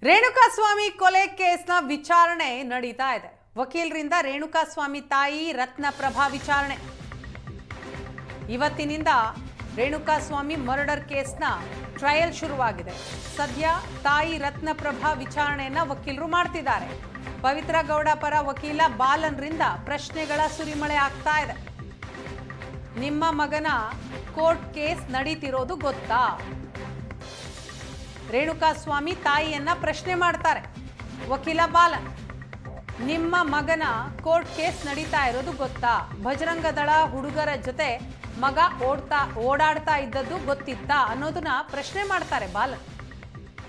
ರೇಣುಕಾಸ್ವಾಮಿ ಕೊಲೆ ಕೇಸ್ನ ವಿಚಾರಣೆ ನಡೀತಾ ಇದೆ. ವಕೀಲರಿಂದ ರೇಣುಕಾಸ್ವಾಮಿ ತಾಯಿ ರತ್ನಪ್ರಭಾ ವಿಚಾರಣೆ ಇವತ್ತಿನಿಂದ ರೇಣುಕಾಸ್ವಾಮಿ ಮರ್ಡರ್ ಕೇಸ್ನ ಟ್ರಯಲ್ ಶುರುವಾಗಿದೆ. ಸದ್ಯ ತಾಯಿ ರತ್ನಪ್ರಭಾ ವಿಚಾರಣೆಯನ್ನ ವಕೀಲರು ಮಾಡ್ತಿದ್ದಾರೆ. ಪವಿತ್ರ ಗೌಡ ಪರ ವಕೀಲ ಬಾಲನ್ರಿಂದ ಪ್ರಶ್ನೆಗಳ ಸುರಿಮಳೆ ಆಗ್ತಾ ಇದೆ. ನಿಮ್ಮ ಮಗನ ಕೋರ್ಟ್ ಕೇಸ್ ನಡೀತಿರೋದು ಗೊತ್ತಾ? ರೇಣುಕಾಸ್ವಾಮಿ ತಾಯಿಯನ್ನ ಪ್ರಶ್ನೆ ಮಾಡ್ತಾರೆ ವಕೀಲ ಬಾಲನ್. ನಿಮ್ಮ ಮಗನ ಕೋರ್ಟ್ ಕೇಸ್ ನಡೀತಾ ಇರೋದು ಗೊತ್ತಾ? ಬಜರಂಗ ದಳ ಹುಡುಗರ ಜೊತೆ ಮಗ ಓಡಾಡ್ತಾ ಇದ್ದದ್ದು ಗೊತ್ತಿತ್ತಾ ಅನ್ನೋದನ್ನ ಪ್ರಶ್ನೆ ಮಾಡ್ತಾರೆ ಬಾಲನ್.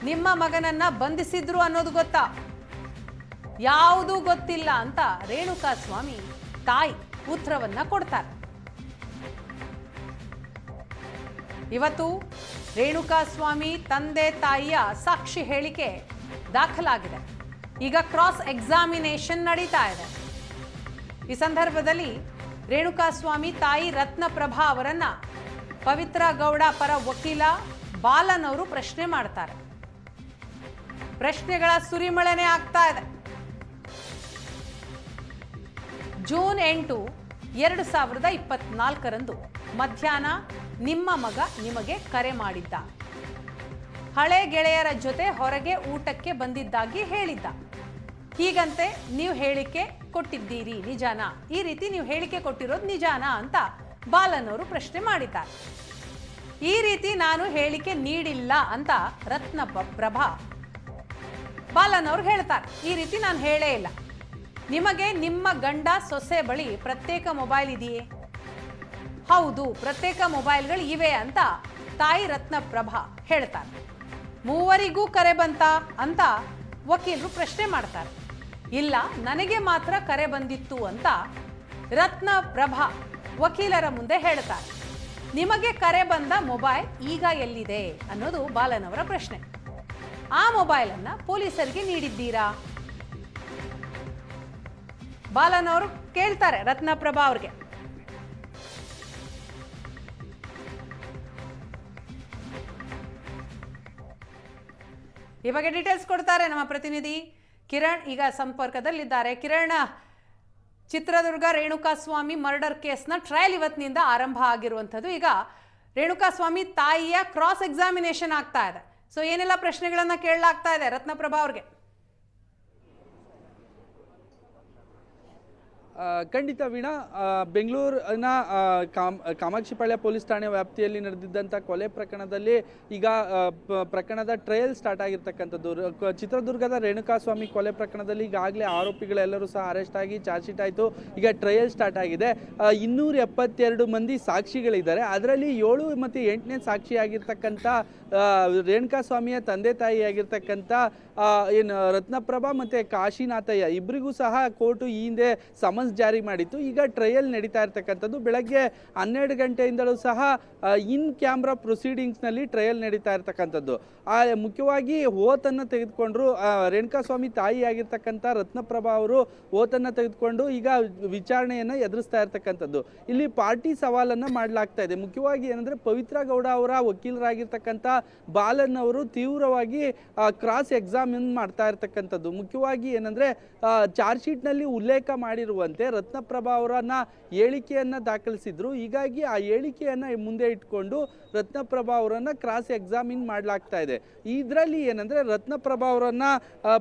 ನಿಮ್ಮ ಮಗನನ್ನ ಬಂಧಿಸಿದ್ರು ಅನ್ನೋದು ಗೊತ್ತಾ? ಯಾವುದೂ ಗೊತ್ತಿಲ್ಲ ಅಂತ ರೇಣುಕಾಸ್ವಾಮಿ ತಾಯಿ ಉತ್ತರವನ್ನ ಕೊಡ್ತಾರೆ. ಇವತ್ತು ರೇಣುಕಾಸ್ವಾಮಿ ತಂದೆ ತಾಯಿಯ ಸಾಕ್ಷಿ ಹೇಳಿಕೆ ದಾಖಲಾಗಿದೆ. ಈಗ ಕ್ರಾಸ್ ಎಕ್ಸಾಮಿನೇಷನ್ ನಡೀತಾ ಇದೆ. ಈ ಸಂದರ್ಭದಲ್ಲಿ ರೇಣುಕಾಸ್ವಾಮಿ ತಾಯಿ ರತ್ನಪ್ರಭಾ ಅವರನ್ನ ಪವಿತ್ರ ಗೌಡ ಪರ ವಕೀಲ ಬಾಲನ್ ಅವರು ಪ್ರಶ್ನೆ ಮಾಡ್ತಾರೆ. ಪ್ರಶ್ನೆಗಳ ಸುರಿಮಳೆನೇ ಆಗ್ತಾ ಇದೆ. ಜೂನ್ 8, 2024 ಮಧ್ಯಾಹ್ನ ನಿಮ್ಮ ಮಗ ನಿಮಗೆ ಕರೆ ಮಾಡಿದ್ದ. ಹಳೆ ಗೆಳೆಯರ ಜೊತೆ ಹೊರಗೆ ಊಟಕ್ಕೆ ಬಂದಿದ್ದಾಗಿ ಹೇಳಿದ್ದ. ಹೀಗಂತೆ ನೀವು ಹೇಳಿಕೆ ಕೊಟ್ಟಿದ್ದೀರಿ, ನಿಜಾನಾ? ಈ ರೀತಿ ನೀವು ಹೇಳಿಕೆ ಕೊಟ್ಟಿರೋದು ನಿಜಾನಾ ಅಂತ ಬಾಲನ್ ಅವರು ಪ್ರಶ್ನೆ ಮಾಡಿದ್ದಾರೆ. ಈ ರೀತಿ ನಾನು ಹೇಳಿಕೆ ನೀಡಿಲ್ಲ ಅಂತ ರತ್ನಪ್ರಭಾ ಬಾಲನ್ ಅವರು ಹೇಳ್ತಾರೆ. ಈ ರೀತಿ ನಾನು ಹೇಳೇ ಇಲ್ಲ. ನಿಮಗೆ ನಿಮ್ಮ ಗಂಡ ಸೊಸೆ ಬಳಿ ಪ್ರತ್ಯೇಕ ಮೊಬೈಲ್ ಇದೆಯೇ? ಹೌದು, ಪ್ರತ್ಯೇಕ ಮೊಬೈಲ್ಗಳು ಇವೆ ಅಂತ ತಾಯಿ ರತ್ನಪ್ರಭಾ ಹೇಳ್ತಾರೆ. ಮೂವರಿಗೂ ಕರೆ ಬಂತ ಅಂತ ವಕೀಲರು ಪ್ರಶ್ನೆ ಮಾಡ್ತಾರೆ. ಇಲ್ಲ, ನನಗೆ ಮಾತ್ರ ಕರೆ ಬಂದಿತ್ತು ಅಂತ ರತ್ನಪ್ರಭಾ ವಕೀಲರ ಮುಂದೆ ಹೇಳ್ತಾರೆ. ನಿಮಗೆ ಕರೆ ಬಂದ ಮೊಬೈಲ್ ಈಗ ಎಲ್ಲಿದೆ ಅನ್ನೋದು ಬಾಲನ್ ಅವರ ಪ್ರಶ್ನೆ. ಆ ಮೊಬೈಲ್ ಅನ್ನ ಪೊಲೀಸರಿಗೆ ನೀಡಿದ್ದೀರಾ? ಬಾಲನ್ ಅವರು ಕೇಳ್ತಾರೆ ರತ್ನಪ್ರಭಾ ಅವ್ರಿಗೆ. ಈ ಬಗ್ಗೆ ಡೀಟೇಲ್ಸ್ ಕೊಡ್ತಾರೆ ನಮ್ಮ ಪ್ರತಿನಿಧಿ ಕಿರಣ್. ಈಗ ಸಂಪರ್ಕದಲ್ಲಿದ್ದಾರೆ. ಕಿರಣ್, ಚಿತ್ರದುರ್ಗ ರೇಣುಕಾಸ್ವಾಮಿ ಮರ್ಡರ್ ಕೇಸ್ನ ಟ್ರಯಲ್ ಇವತ್ತಿನಿಂದ ಆರಂಭ ಆಗಿರುವಂಥದ್ದು. ಈಗ ರೇಣುಕಾಸ್ವಾಮಿ ತಾಯಿಯ ಕ್ರಾಸ್ ಎಕ್ಸಾಮಿನೇಷನ್ ಆಗ್ತಾ ಇದೆ. ಸೊ ಏನೆಲ್ಲ ಪ್ರಶ್ನೆಗಳನ್ನ ಕೇಳಲಾಗ್ತಾ ಇದೆ ರತ್ನಪ್ರಭಾ ಅವ್ರಿಗೆ? ಖಂಡಿತ ವೀಣಾ, ಬೆಂಗಳೂರಿನ ಕಾಮಾಕ್ಷಿಪಾಳ್ಯ ಪೊಲೀಸ್ ಠಾಣೆ ವ್ಯಾಪ್ತಿಯಲ್ಲಿ ನಡೆದಿದ್ದಂಥ ಕೊಲೆ ಪ್ರಕರಣದಲ್ಲಿ ಈಗ ಪ್ರಕರಣದ ಟ್ರಯಲ್ ಸ್ಟಾರ್ಟ್ ಆಗಿರ್ತಕ್ಕಂಥದ್ದು. ಚಿತ್ರದುರ್ಗದ ರೇಣುಕಾಸ್ವಾಮಿ ಕೊಲೆ ಪ್ರಕರಣದಲ್ಲಿ ಈಗಾಗಲೇ ಆರೋಪಿಗಳೆಲ್ಲರೂ ಸಹ ಅರೆಸ್ಟ್ ಆಗಿ ಚಾರ್ಜ್ ಶೀಟ್ ಆಯಿತು. ಈಗ ಟ್ರಯಲ್ ಸ್ಟಾರ್ಟ್ ಆಗಿದೆ. 272 ಮಂದಿ ಸಾಕ್ಷಿಗಳಿದ್ದಾರೆ. ಅದರಲ್ಲಿ 7 ಮತ್ತು 8ನೇ ಸಾಕ್ಷಿಯಾಗಿರ್ತಕ್ಕಂಥ ರೇಣುಕಾಸ್ವಾಮಿಯ ತಂದೆ ತಾಯಿಯಾಗಿರ್ತಕ್ಕಂಥ ಏನು ರತ್ನಪ್ರಭಾ ಮತ್ತು ಕಾಶಿನಾಥಯ್ಯ ಇಬ್ಬರಿಗೂ ಸಹ ಕೋರ್ಟು ಈ ಹಿಂದೆ ಸಮನ್ಸ್ ಜಾರಿ ಮಾಡಿತ್ತು. ಈಗ ಟ್ರಯಲ್ ನಡೀತಾ ಇರ್ತಕ್ಕಂಥದ್ದು. ಬೆಳಗ್ಗೆ 12 ಗಂಟೆಯಿಂದಲೂ ಸಹ ಇನ್ ಕ್ಯಾಮ್ರಾ ಪ್ರೊಸೀಡಿಂಗ್ಸ್ನಲ್ಲಿ ಟ್ರಯಲ್ ನಡೀತಾ ಇರ್ತಕ್ಕಂಥದ್ದು. ಮುಖ್ಯವಾಗಿ ಓತನ್ನು ತೆಗೆದುಕೊಂಡ್ರು. ರೇಣುಕಾಸ್ವಾಮಿ ತಾಯಿಯಾಗಿರ್ತಕ್ಕಂಥ ರತ್ನಪ್ರಭಾ ಅವರು ಓತನ್ನು ತೆಗೆದುಕೊಂಡು ಈಗ ವಿಚಾರಣೆಯನ್ನು ಎದುರಿಸ್ತಾ ಇರ್ತಕ್ಕಂಥದ್ದು. ಇಲ್ಲಿ ಪಾರ್ಟಿ ಸವಾಲನ್ನು ಮಾಡಲಾಗ್ತಾ ಇದೆ. ಮುಖ್ಯವಾಗಿ ಏನಂದರೆ ಪವಿತ್ರ ಗೌಡ ಅವರ ವಕೀಲರಾಗಿರ್ತಕ್ಕಂಥ ಬಾಲನ್ ಅವರು ತೀವ್ರವಾಗಿ ಕ್ರಾಸ್ ಎಕ್ಸಾಮಿನ್ ಮಾಡ್ತಾ ಇರ್ತಕ್ಕಂಥದ್ದು. ಮುಖ್ಯವಾಗಿ ಏನಂದರೆ ಚಾರ್ಜ್ ಶೀಟ್ನಲ್ಲಿ ಉಲ್ಲೇಖ ಮಾಡಿರುವಂತೆ ರತ್ನಪ್ರಭಾ ಅವರನ್ನ ಹೇಳಿಕೆಯನ್ನು ದಾಖಲಿಸಿದ್ರು. ಹೀಗಾಗಿ ಆ ಹೇಳಿಕೆಯನ್ನು ಮುಂದೆ ಇಟ್ಕೊಂಡು ರತ್ನಪ್ರಭಾ ಅವರನ್ನ ಕ್ರಾಸ್ ಎಕ್ಸಾಮಿನ್ ಮಾಡಲಾಗ್ತಾ ಇದೆ. ಇದರಲ್ಲಿ ಏನಂದರೆ ರತ್ನಪ್ರಭಾ ಅವರನ್ನ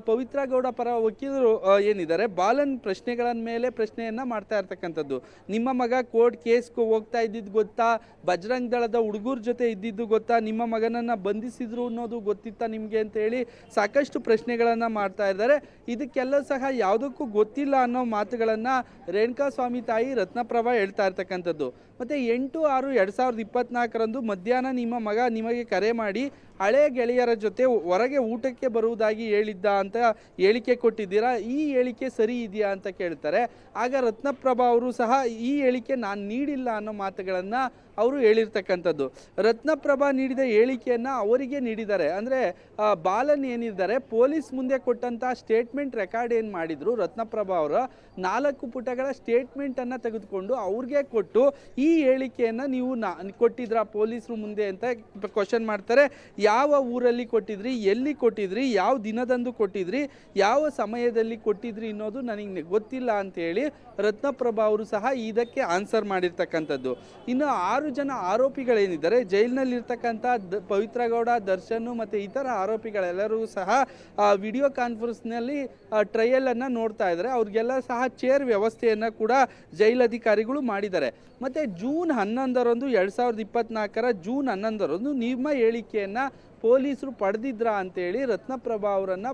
ಪವಿತ್ರ ಗೌಡ ಪರ ವಕೀಲರು ಏನಿದ್ದಾರೆ ಬಾಲನ್ ಪ್ರಶ್ನೆಗಳ ಮೇಲೆ ಪ್ರಶ್ನೆಯನ್ನು ಮಾಡ್ತಾ ಇರ್ತಕ್ಕಂಥದ್ದು. ನಿಮ್ಮ ಮಗ ಕೋರ್ಟ್ ಕೇಸ್ಗೆ ಹೋಗ್ತಾ ಇದ್ದಿದ್ದು ಗೊತ್ತಾ? ಬಜರಂಗ ದಳದ ಹುಡುಗರ ಜೊತೆ ಇದ್ದಿದ್ದು ಗೊತ್ತಾ? ನಿಮ್ಮ ಮಗನನ್ನು ಬಂಧಿಸಿದ್ರು ಅನ್ನೋದು ಗೊತ್ತಿತ್ತಾ ನಿಮಗೆ ಅಂತ ಹೇಳಿ ಸಾಕಷ್ಟು ಪ್ರಶ್ನೆಗಳನ್ನು ಮಾಡ್ತಾ ಇದ್ದಾರೆ. ಇದಕ್ಕೆಲ್ಲ ಸಹ ಯಾವುದಕ್ಕೂ ಗೊತ್ತಿಲ್ಲ ಅನ್ನೋ ಮಾತುಗಳನ್ನು ರೇಣುಕಾಸ್ವಾಮಿ ತಾಯಿ ರತ್ನಪ್ರಭಾ ಹೇಳ್ತಾ ಇರ್ತಕ್ಕಂಥದ್ದು. ಮತ್ತು 8/6/2024 ಮಧ್ಯಾಹ್ನ ನಿಮ್ಮ ಮಗ ನಿಮಗೆ ಕರೆ ಮಾಡಿ ಹಳೆ ಗೆಳೆಯರ ಜೊತೆ ಹೊರಗೆ ಊಟಕ್ಕೆ ಬರುವುದಾಗಿ ಹೇಳಿದ್ದ ಅಂತ ಹೇಳಿಕೆ ಕೊಟ್ಟಿದ್ದೀರಾ. ಈ ಹೇಳಿಕೆ ಸರಿ ಇದೆಯಾ ಅಂತ ಕೇಳ್ತಾರೆ. ಆಗ ರತ್ನಪ್ರಭಾ ಅವರು ಸಹ ಈ ಹೇಳಿಕೆ ನಾನು ನೀಡಿಲ್ಲ ಅನ್ನೋ ಮಾತುಗಳನ್ನು ಅವರು ಹೇಳಿರ್ತಕ್ಕಂಥದ್ದು. ರತ್ನಪ್ರಭಾ ನೀಡಿದ ಹೇಳಿಕೆಯನ್ನು ಅವರಿಗೆ ನೀಡಿದ್ದಾರೆ. ಅಂದರೆ ಬಾಲನ್ ಏನಿದ್ದಾರೆ ಪೊಲೀಸ್ ಮುಂದೆ ಕೊಟ್ಟಂಥ ಸ್ಟೇಟ್ಮೆಂಟ್ ರೆಕಾರ್ಡ್ ಏನು ಮಾಡಿದ್ರು ರತ್ನಪ್ರಭಾ ಅವರ 4 ಪುಟಗಳ ಸ್ಟೇಟ್ಮೆಂಟನ್ನು ತೆಗೆದುಕೊಂಡು ಅವ್ರಿಗೆ ಕೊಟ್ಟು ಈ ಹೇಳಿಕೆಯನ್ನು ನೀವು ಕೊಟ್ಟಿದ್ರಾ ಪೊಲೀಸರು ಮುಂದೆ ಅಂತ ಕ್ವಶನ್ ಮಾಡ್ತಾರೆ. ಯಾವ ಊರಲ್ಲಿ ಕೊಟ್ಟಿದ್ರಿ, ಎಲ್ಲಿ ಕೊಟ್ಟಿದ್ರಿ, ಯಾವ ದಿನದಂದು ಕೊಟ್ಟಿದ್ರಿ, ಯಾವ ಸಮಯದಲ್ಲಿ ಕೊಟ್ಟಿದ್ರಿ ಅನ್ನೋದು ನನಗೆ ಗೊತ್ತಿಲ್ಲ ಅಂತೇಳಿ ರತ್ನಪ್ರಭಾ ಅವರು ಸಹ ಇದಕ್ಕೆ ಆನ್ಸರ್ ಮಾಡಿರ್ತಕ್ಕಂಥದ್ದು. ಇನ್ನು 6 ಜನ ಆರೋಪಿಗಳೇನಿದ್ದಾರೆ ಜೈಲಿನಲ್ಲಿರ್ತಕ್ಕಂಥ ಪವಿತ್ರ ಗೌಡ, ದರ್ಶನ್ ಮತ್ತು ಇತರ ಆರೋಪಿಗಳೆಲ್ಲರೂ ಸಹ ವಿಡಿಯೋ ಕಾನ್ಫರೆನ್ಸ್ನಲ್ಲಿ ಟ್ರಯಲನ್ನು ನೋಡ್ತಾ ಇದ್ದಾರೆ. ಅವ್ರಿಗೆಲ್ಲ ಸಹ ಚೇರ್ ವ್ಯವಸ್ಥೆಯನ್ನು ಕೂಡ ಜೈಲಧಿಕಾರಿಗಳು ಮಾಡಿದ್ದಾರೆ. ಮತ್ತು ಜೂನ್ 11ರಂದು 2024 ಜೂನ್ 11ರಂದು ನಿಮ್ಮ ಹೇಳಿಕೆಯನ್ನು ಪೊಲೀಸರು ಪಡೆದಿದ್ರಾ ಅಂತೇಳಿ ರತ್ನಪ್ರಭಾ ಅವರನ್ನು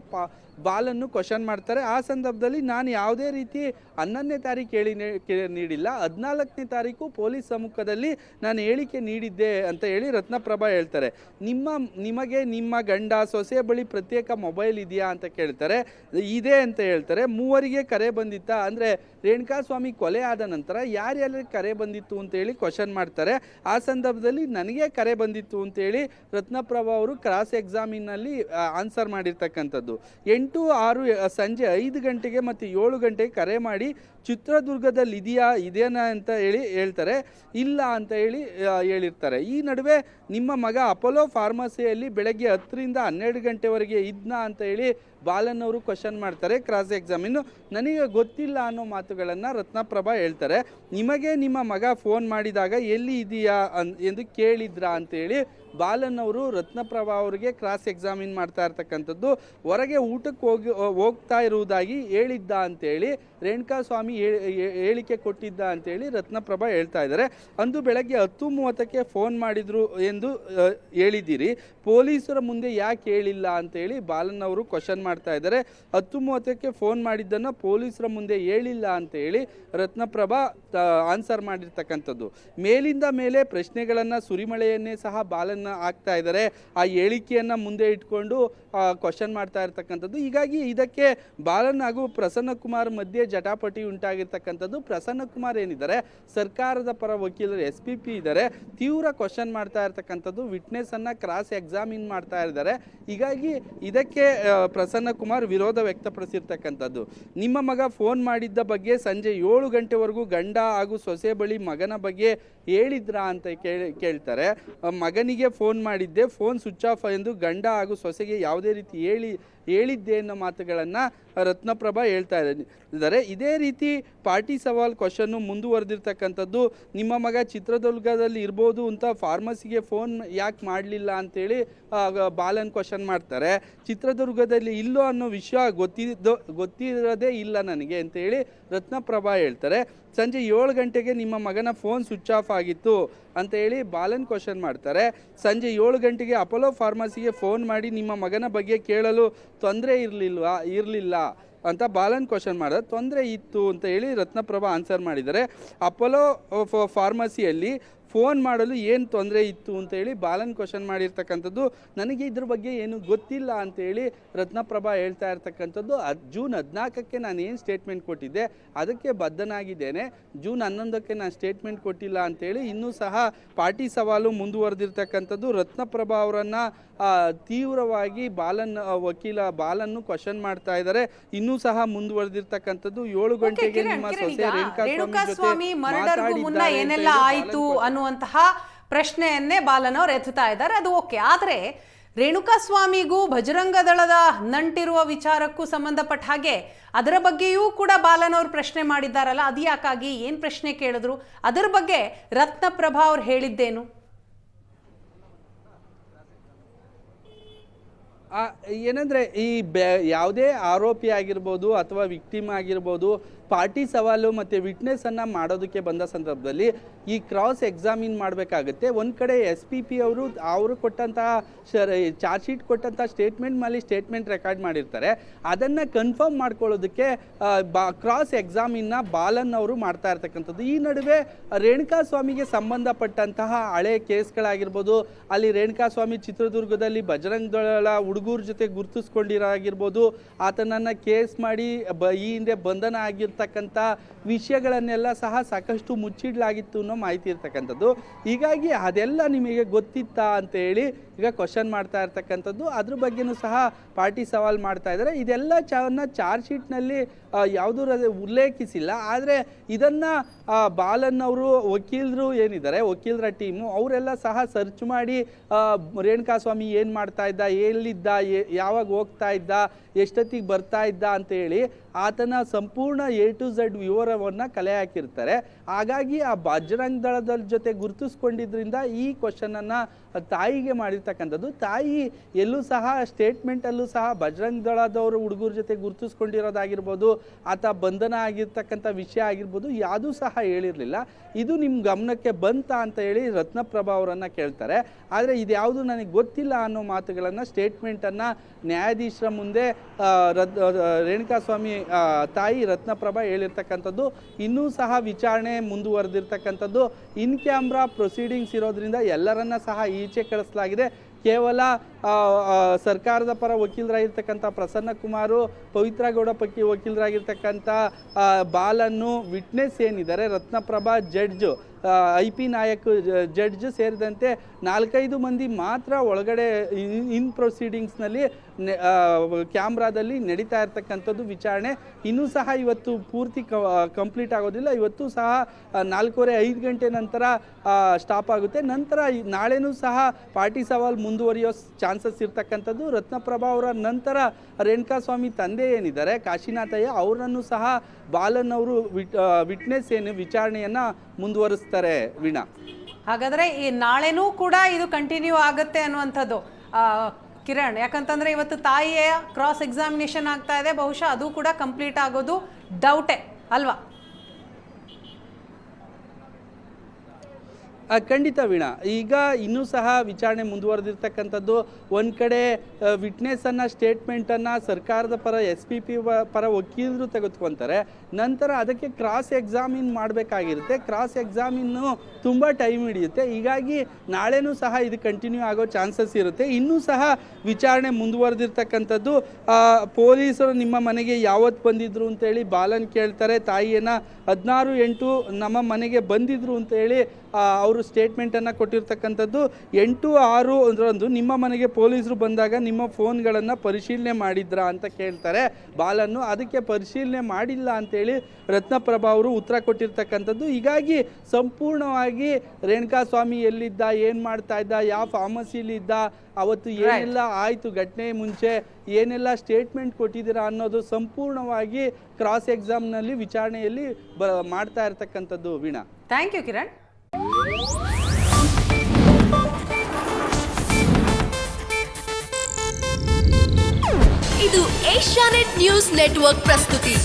ಬಾಲನ್ನು ಕ್ವಶನ್ ಮಾಡ್ತಾರೆ. ಆ ಸಂದರ್ಭದಲ್ಲಿ ನಾನು ಯಾವುದೇ ರೀತಿ 11ನೇ ತಾರೀಕು ನೀಡಿಲ್ಲ, 14ನೇ ತಾರೀಕು ಪೊಲೀಸ್ ಸಮ್ಮುಖದಲ್ಲಿ ನಾನು ಹೇಳಿಕೆ ನೀಡಿದ್ದೆ ಅಂತ ಹೇಳಿ ರತ್ನಪ್ರಭಾ ಹೇಳ್ತಾರೆ. ನಿಮಗೆ ನಿಮ್ಮ ಗಂಡ ಸೊಸೆ ಬಳಿ ಪ್ರತ್ಯೇಕ ಮೊಬೈಲ್ ಇದೆಯಾ ಅಂತ ಕೇಳ್ತಾರೆ. ಇದೆ ಅಂತ ಹೇಳ್ತಾರೆ. 3 ಕರೆ ಬಂದಿತ್ತಾ, ಅಂದರೆ ರೇಣುಕಾಸ್ವಾಮಿ ಕೊಲೆ ಆದ ನಂತರ ಯಾರ್ಯಾರಿಗೆ ಕರೆ ಬಂದಿತ್ತು ಅಂತೇಳಿ ಕ್ವಶನ್ ಮಾಡ್ತಾರೆ. ಆ ಸಂದರ್ಭದಲ್ಲಿ ನನಗೆ ಕರೆ ಬಂದಿತ್ತು ಅಂತೇಳಿ ರತ್ನಪ್ರಭಾ ಅವರು ಕ್ರಾಸ್ ಎಕ್ಸಾಮಿನಲ್ಲಿ ಆನ್ಸರ್ ಮಾಡಿರ್ತಕ್ಕಂಥದ್ದು. 8-6 ಸಂಜೆ 5 ಗಂಟೆಗೆ ಮತ್ತು 7 ಗಂಟೆಗೆ ಕರೆ ಮಾಡಿ ಚಿತ್ರದುರ್ಗದಲ್ಲಿ ಇದೇನಾ ಅಂತ ಹೇಳಿ ಹೇಳ್ತಾರೆ. ಇಲ್ಲ ಅಂತ ಹೇಳಿ ಹೇಳಿರ್ತಾರೆ. ಈ ನಡುವೆ ನಿಮ್ಮ ಮಗ ಅಪೋಲೋ ಫಾರ್ಮಸಿಯಲ್ಲಿ ಬೆಳಗ್ಗೆ 10ರಿಂದ 12 ಗಂಟೆವರೆಗೆ ಇದ್ನಾ ಅಂತ ಹೇಳಿ ಬಾಲನ್ ಅವರು ಕ್ವಶನ್ ಮಾಡ್ತಾರೆ ಕ್ರಾಸ್ ಎಕ್ಸಾಮಿನ್. ನನಗೆ ಗೊತ್ತಿಲ್ಲ ಅನ್ನೋ ಮಾತುಗಳನ್ನು ರತ್ನಪ್ರಭಾ ಹೇಳ್ತಾರೆ. ನಿಮಗೆ ನಿಮ್ಮ ಮಗ ಫೋನ್ ಮಾಡಿದಾಗ ಎಲ್ಲಿ ಇದೆಯಾ ಎಂದು ಕೇಳಿದ್ರಾ ಅಂತೇಳಿ ಬಾಲನ್ ಅವರು ರತ್ನಪ್ರಭಾ ಅವರಿಗೆ ಕ್ರಾಸ್ ಎಕ್ಸಾಮಿನ್ ಮಾಡ್ತಾ ಇರ್ತಕ್ಕಂಥದ್ದು. ಹೊರಗೆ ಊಟಕ್ಕೆ ಹೋಗ್ತಾ ಇರುವುದಾಗಿ ಹೇಳಿದ್ದ ಅಂತೇಳಿ ರೇಣುಕಾಸ್ವಾಮಿ ಹೇಳಿಕೆ ಕೊಟ್ಟಿದ್ದ ಅಂತೇಳಿ ರತ್ನಪ್ರಭಾ ಹೇಳ್ತಾ ಇದ್ದಾರೆ. ಅಂದು ಬೆಳಗ್ಗೆ 10:30ಕ್ಕೆ ಫೋನ್ ಮಾಡಿದ್ರು ಎಂದು ಹೇಳಿದ್ದೀರಿ, ಪೊಲೀಸರ ಮುಂದೆ ಯಾಕೆ ಹೇಳಿಲ್ಲ ಅಂತೇಳಿ ಬಾಲನ್ ಅವರು ಕ್ವಶನ್ ಮಾಡ್ತಾ ಇದ್ದಾರೆ. 10:30ಕ್ಕೆ ಫೋನ್ ಮಾಡಿದ್ದನ್ನು ಪೊಲೀಸರ ಮುಂದೆ ಹೇಳಿಲ್ಲ ಅಂತೇಳಿ ರತ್ನಪ್ರಭಾ ಆನ್ಸರ್ ಮಾಡಿರ್ತಕ್ಕಂಥದ್ದು. ಮೇಲಿಂದ ಮೇಲೆ ಪ್ರಶ್ನೆಗಳನ್ನು ಸುರಿಮಳೆಯನ್ನೇ ಸಹ ಬಾಲನ್ ಆಗ್ತಾ ಇದ್ದಾರೆ. ಆ ಹೇಳಿಕೆಯನ್ನು ಮುಂದೆ ಇಟ್ಕೊಂಡು ಕ್ವಶನ್ ಮಾಡ್ತಾ ಇರ್ತಕ್ಕಂಥದ್ದು. ಹೀಗಾಗಿ ಇದಕ್ಕೆ ಬಾಲನ್ ಹಾಗೂ ಪ್ರಸನ್ನ ಕುಮಾರ್ ಮಧ್ಯೆ ಜಟಾಪಟಿ ಉಂಟಾಗಿರ್ತಕ್ಕಂಥದ್ದು. ಪ್ರಸನ್ನ ಕುಮಾರ್ ಏನಿದ್ದಾರೆ ಸರ್ಕಾರದ ಪರ ವಕೀಲರು SPP ಇದ್ದಾರೆ, ತೀವ್ರ ಕ್ವಶನ್ ಮಾಡ್ತಾ ಇರ್ತಕ್ಕಂಥದ್ದು. ವಿಟ್ನೆಸ್ ಅನ್ನ ಕ್ರಾಸ್ ಎಕ್ಸಾಮಿನ್ ಮಾಡ್ತಾ ಇದ್ದಾರೆ. ಹೀಗಾಗಿ ಇದಕ್ಕೆ ಪ್ರಸನ್ನ ಕುಮಾರ್ ವಿರೋಧ ವ್ಯಕ್ತಪಡಿಸಿರ್ತಕ್ಕಂಥದ್ದು. ನಿಮ್ಮ ಮಗ ಫೋನ್ ಮಾಡಿದ್ದ ಬಗ್ಗೆ ಸಂಜೆ 7 ಗಂಟೆವರೆಗೂ ಗಂಡ ಹಾಗೂ ಸೊಸೆ ಬಳಿ ಮಗನ ಬಗ್ಗೆ ಹೇಳಿದ್ರಾ ಅಂತ ಕೇಳ್ತಾರೆ. ಮಗನಿಗೆ ಫೋನ್ ಮಾಡಿದ್ದೆ, ಫೋನ್ ಸ್ವಿಚ್ ಆಫ್ ಎಂದು ಗಂಡ ಹಾಗೂ ಸೊಸೆಗೆ ಯಾವುದೇ ರೀತಿ ಹೇಳಿದ್ದೆ ಅನ್ನೋ ಮಾತುಗಳನ್ನು ರತ್ನಪ್ರಭಾ ಹೇಳ್ತಾ ಇದ್ದಾರೆ. ಇದೇ ರೀತಿ ಪಾರ್ಟಿ ಸವಾಲ್ ಕ್ವಶನ್ನು ಮುಂದುವರೆದಿರ್ತಕ್ಕಂಥದ್ದು. ನಿಮ್ಮ ಮಗ ಚಿತ್ರದುರ್ಗದಲ್ಲಿ ಇರ್ಬೋದು ಅಂತ ಫಾರ್ಮಸಿಗೆ ಫೋನ್ ಯಾಕೆ ಮಾಡಲಿಲ್ಲ ಅಂತೇಳಿ ಬಾಲನ್ ಕ್ವಶನ್ ಮಾಡ್ತಾರೆ. ಚಿತ್ರದುರ್ಗದಲ್ಲಿ ಇಲ್ಲೋ ಅನ್ನೋ ವಿಷಯ ಗೊತ್ತಿರೋದೇ ಇಲ್ಲ ನನಗೆ ಅಂತೇಳಿ ರತ್ನಪ್ರಭಾ ಹೇಳ್ತಾರೆ. ಸಂಜೆ 7 ಗಂಟೆಗೆ ನಿಮ್ಮ ಮಗನ ಫೋನ್ ಸ್ವಿಚ್ ಆಫ್ ಆಗಿತ್ತು ಅಂತ ಹೇಳಿ ಬಾಲನ್ ಕ್ವಶನ್ ಮಾಡ್ತಾರೆ. ಸಂಜೆ 7 ಗಂಟೆಗೆ ಅಪೋಲೋ ಫಾರ್ಮಸಿಗೆ ಫೋನ್ ಮಾಡಿ ನಿಮ್ಮ ಮಗನ ಬಗ್ಗೆ ಕೇಳಲು ತೊಂದರೆ ಇರಲಿಲ್ಲ ಅಂತ ಬಾಲನ್ ಕ್ವಶನ್ ಮಾಡಿದ್ರೆ ತೊಂದರೆ ಇತ್ತು ಅಂತ ಹೇಳಿ ರತ್ನಪ್ರಭಾ ಆನ್ಸರ್ ಮಾಡಿದ್ದಾರೆ. ಅಪೋಲೋ ಫಾರ್ಮಸಿಯಲ್ಲಿ ಫೋನ್ ಮಾಡಲು ಏನು ತೊಂದರೆ ಇತ್ತು ಅಂತೇಳಿ ಬಾಲನ್ ಕ್ವಶನ್ ಮಾಡಿರ್ತಕ್ಕಂಥದ್ದು. ನನಗೆ ಇದ್ರ ಬಗ್ಗೆ ಏನು ಗೊತ್ತಿಲ್ಲ ಅಂತೇಳಿ ರತ್ನಪ್ರಭಾ ಹೇಳ್ತಾ ಇರ್ತಕ್ಕಂಥದ್ದು. ಜೂನ್ 14ಕ್ಕೆ ನಾನು ಏನು ಸ್ಟೇಟ್ಮೆಂಟ್ ಕೊಟ್ಟಿದ್ದೆ ಅದಕ್ಕೆ ಬದ್ಧನಾಗಿದ್ದೇನೆ. ಜೂನ್ 11ಕ್ಕೆ ನಾನು ಸ್ಟೇಟ್ಮೆಂಟ್ ಕೊಟ್ಟಿಲ್ಲ ಅಂತೇಳಿ ಇನ್ನೂ ಸಹ ಪಾರ್ಟಿ ಸವಾಲು ಮುಂದುವರೆದಿರ್ತಕ್ಕಂಥದ್ದು. ರತ್ನಪ್ರಭಾ ಅವರನ್ನು ತೀವ್ರವಾಗಿ ವಕೀಲ ಬಾಲನ್ನು ಕ್ವಶನ್ ಮಾಡ್ತಾ ಇದ್ದಾರೆ. ಇನ್ನೂ ಸಹ ಮುಂದುವರೆದಿರ್ತಕ್ಕಂಥದ್ದು. 7 ಗಂಟೆಗೆ ನಿಮ್ಮ ಸೊಸೆ ರೇಣುಕಾಸ್ವಾಮಿ ಮರ್ಡರ್ಗೂ ಮುನ್ನ ಏನೆಲ್ಲ ಆಯಿತು ಅನ್ನುವಂತಹ ಪ್ರಶ್ನೆಯನ್ನೇ ಬಾಲನ್ ಅವರು ಎತ್ತುತ್ತಾ ಇದ್ದಾರೆ. ಅದು ಓಕೆ. ಆದ್ರೆ ರೇಣುಕಾಸ್ವಾಮಿಗೂ ಬಜರಂಗ ದಳದ ನಂಟಿರುವ ವಿಚಾರಕ್ಕೂ ಸಂಬಂಧಪಟ್ಟ ಹಾಗೆ ಅದರ ಬಗ್ಗೆಯೂ ಕೂಡ ಬಾಲನ್ ಅವರು ಪ್ರಶ್ನೆ ಮಾಡಿದ್ದಾರಲ್ಲ, ಅದು ಯಾಕಾಗಿ, ಏನ್ ಪ್ರಶ್ನೆ ಕೇಳಿದ್ರು, ಅದರ ಬಗ್ಗೆ ರತ್ನಪ್ರಭಾ ಅವ್ರು ಹೇಳಿದ್ದೇನು? ಏನಂದರೆ ಯಾವುದೇ ಆರೋಪಿ ಆಗಿರ್ಬೋದು ಅಥವಾ ವಿಕ್ಟಿಮ್ ಆಗಿರ್ಬೋದು ಪಾರ್ಟಿ ಸವಾಲು ಮತ್ತು ವಿಟ್ನೆಸ್ಸನ್ನು ಮಾಡೋದಕ್ಕೆ ಬಂದ ಸಂದರ್ಭದಲ್ಲಿ ಈ ಕ್ರಾಸ್ ಎಕ್ಸಾಮಿನ್ ಮಾಡಬೇಕಾಗುತ್ತೆ. ಒಂದು ಕಡೆ SPP ಅವರು ಕೊಟ್ಟಂತಹ ಚಾರ್ಜ್ ಶೀಟ್ ಕೊಟ್ಟಂಥ ಸ್ಟೇಟ್ಮೆಂಟ್ ಮೇಲೆ ಸ್ಟೇಟ್ಮೆಂಟ್ ರೆಕಾರ್ಡ್ ಮಾಡಿರ್ತಾರೆ. ಅದನ್ನು ಕನ್ಫರ್ಮ್ ಮಾಡ್ಕೊಳ್ಳೋದಕ್ಕೆ ಕ್ರಾಸ್ ಎಕ್ಸಾಮಿನ್ನ ಬಾಲನ್ ಅವರು ಮಾಡ್ತಾ ಇರ್ತಕ್ಕಂಥದ್ದು. ಈ ನಡುವೆ ರೇಣುಕಾಸ್ವಾಮಿಗೆ ಸಂಬಂಧಪಟ್ಟಂತಹ ಹಳೆ ಕೇಸ್ಗಳಾಗಿರ್ಬೋದು, ಅಲ್ಲಿ ರೇಣುಕಾಸ್ವಾಮಿ ಚಿತ್ರದುರ್ಗದಲ್ಲಿ ಬಜರಂಗ ದಳ ಹುಡುಗರ ಜೊತೆ ಗುರುತಿಸ್ಕೊಂಡಿರಾಗಿರ್ಬೋದು, ಆತನನ್ನು ಕೇಸ್ ಮಾಡಿ ಈ ಹಿಂದೆ ಬಂಧನ ಆಗಿರ್ತಕ್ಕಂಥ ಇರ್ತಕ್ಕಂಥ ವಿಷಯಗಳನ್ನೆಲ್ಲ ಸಹ ಸಾಕಷ್ಟು ಮುಚ್ಚಿಡಲಾಗಿತ್ತು ಅನ್ನೋ ಮಾಹಿತಿ ಇರ್ತಕ್ಕಂಥದ್ದು. ಹೀಗಾಗಿ ಅದೆಲ್ಲ ನಿಮಗೆ ಗೊತ್ತಿತ್ತಾ ಅಂತ ಹೇಳಿ ಈಗ ಕ್ವಶನ್ ಮಾಡ್ತಾ ಇರ್ತಕ್ಕಂಥದ್ದು. ಅದ್ರ ಬಗ್ಗೆನೂ ಸಹ ಪಾರ್ಟಿ ಸವಾಲು ಮಾಡ್ತಾ ಇದ್ದಾರೆ. ಇದೆಲ್ಲ ಚಾರ್ಜ್ ಶೀಟ್ನಲ್ಲಿ ಯಾವುದೂ ಉಲ್ಲೇಖಿಸಿಲ್ಲ. ಆದರೆ ಇದನ್ನು ಬಾಲನ್ ಅವರು ವಕೀಲರು ಏನಿದ್ದಾರೆ, ವಕೀಲರ ಟೀಮು ಅವರೆಲ್ಲ ಸಹ ಸರ್ಚ್ ಮಾಡಿ ರೇಣುಕಾಸ್ವಾಮಿ ಏನು ಮಾಡ್ತಾ ಇದ್ದ, ಎಲ್ಲಿದ್ದ, ಯಾವಾಗ ಹೋಗ್ತಾ ಇದ್ದ, ಎಷ್ಟೊತ್ತಿಗೆ ಬರ್ತಾ ಇದ್ದ ಅಂತ ಹೇಳಿ ಆತನ ಸಂಪೂರ್ಣ A to Z ವಿವರವನ್ನು ಕಲೆ ಹಾಕಿರ್ತಾರೆ. ಹಾಗಾಗಿ ಆ ಬಜರಂಗ್ ದಳದ ಜೊತೆ ಗುರುತಿಸ್ಕೊಂಡಿದ್ರಿಂದ ಈ ಕ್ವಶನನ್ನು ತಾಯಿಗೆ ಮಾಡಿರ್ತಕ್ಕಂಥದ್ದು. ತಾಯಿ ಎಲ್ಲೂ ಸಹ ಸ್ಟೇಟ್ಮೆಂಟಲ್ಲೂ ಸಹ ಬಜರಂಗ್ ದಳದವರು ಹುಡುಗರ ಜೊತೆ ಗುರುತಿಸ್ಕೊಂಡಿರೋದಾಗಿರ್ಬೋದು, ಆತ ಬಂಧನ ಆಗಿರ್ತಕ್ಕಂಥ ವಿಷಯ ಆಗಿರ್ಬೋದು, ಯಾವುದೂ ಸಹ ಹೇಳಿರಲಿಲ್ಲ. ಇದು ನಿಮ್ಮ ಗಮನಕ್ಕೆ ಬಂತ ಅಂತ ಹೇಳಿ ರತ್ನಪ್ರಭಾ ಅವರನ್ನು ಕೇಳ್ತಾರೆ. ಆದರೆ ಇದ್ಯಾವುದು ನನಗೆ ಗೊತ್ತಿಲ್ಲ ಅನ್ನೋ ಮಾತುಗಳನ್ನು ಸ್ಟೇಟ್ಮೆಂಟನ್ನು ನ್ಯಾಯಾಧೀಶರ ಮುಂದೆ ರೇಣುಕಾಸ್ವಾಮಿ ತಾಯಿ ರತ್ನಪ್ರಭಾ ಹೇಳಿರ್ತಕ್ಕಂಥದ್ದು. ಇನ್ನೂ ಸಹ ವಿಚಾರಣೆ ಮುಂದುವರೆದಿರ್ತಕ್ಕಂಥದ್ದು. ಇನ್ ಕ್ಯಾಮ್ರಾ ಪ್ರೊಸೀಡಿಂಗ್ಸ್ ಇರೋದ್ರಿಂದ ಎಲ್ಲರನ್ನ ಸಹ ಈಚೆ ಕಳಿಸಲಾಗಿದೆ. ಕೇವಲ ಸರ್ಕಾರದ ಪರ ವಕೀಲರಾಗಿರ್ತಕ್ಕಂಥ ಪ್ರಸನ್ನ ಕುಮಾರು, ಪವಿತ್ರ ಗೌಡ ವಕೀಲರಾಗಿರ್ತಕ್ಕಂಥ ಬಾಲನ್ನು, ವಿಟ್ನೆಸ್ ಏನಿದ್ದಾರೆ Ratnaprabha, judge IP Nayak judge ಸೇರಿದಂತೆ 4-5 ಮಂದಿ ಮಾತ್ರ ಒಳಗಡೆ ಇನ್ ಪ್ರೊಸೀಡಿಂಗ್ಸ್ನಲ್ಲಿ ಕ್ಯಾಮ್ರಾದಲ್ಲಿ ನಡೀತಾ ಇರ್ತಕ್ಕಂಥದ್ದು ವಿಚಾರಣೆ. ಇನ್ನೂ ಸಹ ಇವತ್ತು ಪೂರ್ತಿ ಕಂಪ್ಲೀಟ್ ಆಗೋದಿಲ್ಲ. ಇವತ್ತು ಸಹ 4:30-5 ಗಂಟೆ ನಂತರ ಸ್ಟಾಪ್ ಆಗುತ್ತೆ. ನಂತರ ನಾಳೆನೂ ಸಹ ಪಾರ್ಟಿ ಸವಾಲ್ ಮುಂದುವರಿಯೋ ಚಾನ್ಸಸ್ ಇರ್ತಕ್ಕಂಥದ್ದು. ರತ್ನಪ್ರಭಾ ಅವರ ನಂತರ ರೇಣುಕಾಸ್ವಾಮಿ ತಂದೆ ಏನಿದ್ದಾರೆ ಕಾಶಿನಾಥಯ್ಯ, ಅವರನ್ನು ಸಹ ಬಾಲನ್ ಅವರು ವಿಟ್ನೆಸ್ ಏನು ವಿಚಾರಣೆಯನ್ನು ಮುಂದುವರಿಸ್ತಾರೆ. ವೀಣಾ, ಹಾಗಾದರೆ ಈ ನಾಳೆನೂ ಕೂಡ ಇದು ಕಂಟಿನ್ಯೂ ಆಗುತ್ತೆ ಅನ್ನುವಂಥದ್ದು ಕಿರಣ್. ಯಾಕಂತಂದರೆ ಇವತ್ತು ತಾಯಿಯ ಕ್ರಾಸ್ ಎಕ್ಸಾಮಿನೇಷನ್ ಆಗ್ತಾ ಇದೆ. ಬಹುಶಃ ಅದು ಕೂಡ ಕಂಪ್ಲೀಟ್ ಆಗೋದು ಡೌಟೇ ಅಲ್ವಾ? ಖಂಡಿತ ವೀಣಾ. ಈಗ ಇನ್ನೂ ಸಹ ವಿಚಾರಣೆ ಮುಂದುವರೆದಿರ್ತಕ್ಕಂಥದ್ದು. ಒಂದು ಕಡೆ ವಿಟ್ನೆಸ್ಸನ್ನು, ಸ್ಟೇಟ್ಮೆಂಟನ್ನು ಸರ್ಕಾರದ ಪರ SPP ಪರ ವಕೀಲರು ತೆಗೆದುಕೊತಾರೆ. ನಂತರ ಅದಕ್ಕೆ ಕ್ರಾಸ್ ಎಕ್ಸಾಮಿನ್ ಮಾಡಬೇಕಾಗಿರುತ್ತೆ. ಕ್ರಾಸ್ ಎಕ್ಸಾಮಿನ್ನು ತುಂಬ ಟೈಮ್ ಹಿಡಿಯುತ್ತೆ. ಹೀಗಾಗಿ ನಾಳೆನೂ ಸಹ ಇದು ಕಂಟಿನ್ಯೂ ಆಗೋ ಚಾನ್ಸಸ್ ಇರುತ್ತೆ. ಇನ್ನೂ ಸಹ ವಿಚಾರಣೆ ಮುಂದುವರೆದಿರ್ತಕ್ಕಂಥದ್ದು. ಪೊಲೀಸರು ನಿಮ್ಮ ಮನೆಗೆ ಯಾವತ್ತು ಬಂದಿದ್ರು ಅಂತೇಳಿ ಬಾಲನ್ ಕೇಳ್ತಾರೆ. ತಾಯಿಯನ್ನು 16/8 ನಮ್ಮ ಮನೆಗೆ ಬಂದಿದ್ರು ಅಂತೇಳಿ ಅವರು ಸ್ಟೇಟ್ಮೆಂಟನ್ನು ಕೊಟ್ಟಿರ್ತಕ್ಕಂಥದ್ದು. 8/6 ನಿಮ್ಮ ಮನೆಗೆ ಪೊಲೀಸರು ಬಂದಾಗ ನಿಮ್ಮ ಫೋನ್ಗಳನ್ನು ಪರಿಶೀಲನೆ ಮಾಡಿದ್ರಾ ಅಂತ ಕೇಳ್ತಾರೆ ಬಾಲನ್ನು. ಅದಕ್ಕೆ ಪರಿಶೀಲನೆ ಮಾಡಿಲ್ಲ ಅಂತೇಳಿ ರತ್ನಪ್ರಭಾ ಅವರು ಉತ್ತರ ಕೊಟ್ಟಿರ್ತಕ್ಕಂಥದ್ದು. ಹೀಗಾಗಿ ಸಂಪೂರ್ಣವಾಗಿ ರೇಣುಕಾಸ್ವಾಮಿ ಎಲ್ಲಿದ್ದ, ಏನು ಮಾಡ್ತಾ ಇದ್ದ, ಯಾವ ಫಾರ್ಮಸಿಲಿ ಇದ್ದ, ಅವತ್ತು ಏನೆಲ್ಲ ಆಯಿತು, ಘಟನೆ ಮುಂಚೆ ಏನೆಲ್ಲ ಸ್ಟೇಟ್ಮೆಂಟ್ ಕೊಟ್ಟಿದ್ದೀರಾ ಅನ್ನೋದು ಸಂಪೂರ್ಣವಾಗಿ ಕ್ರಾಸ್ ಎಕ್ಸಾಮ್ನಲ್ಲಿ ವಿಚಾರಣೆಯಲ್ಲಿ ಮಾಡ್ತಾ ಇರ್ತಕ್ಕಂಥದ್ದು. Veena, thank you Kiran. ಇದು ಏಷ್ಯಾನೆಟ್ ನ್ಯೂಸ್ ನೆಟ್ವರ್ಕ್ ಪ್ರಸ್ತುತಿ.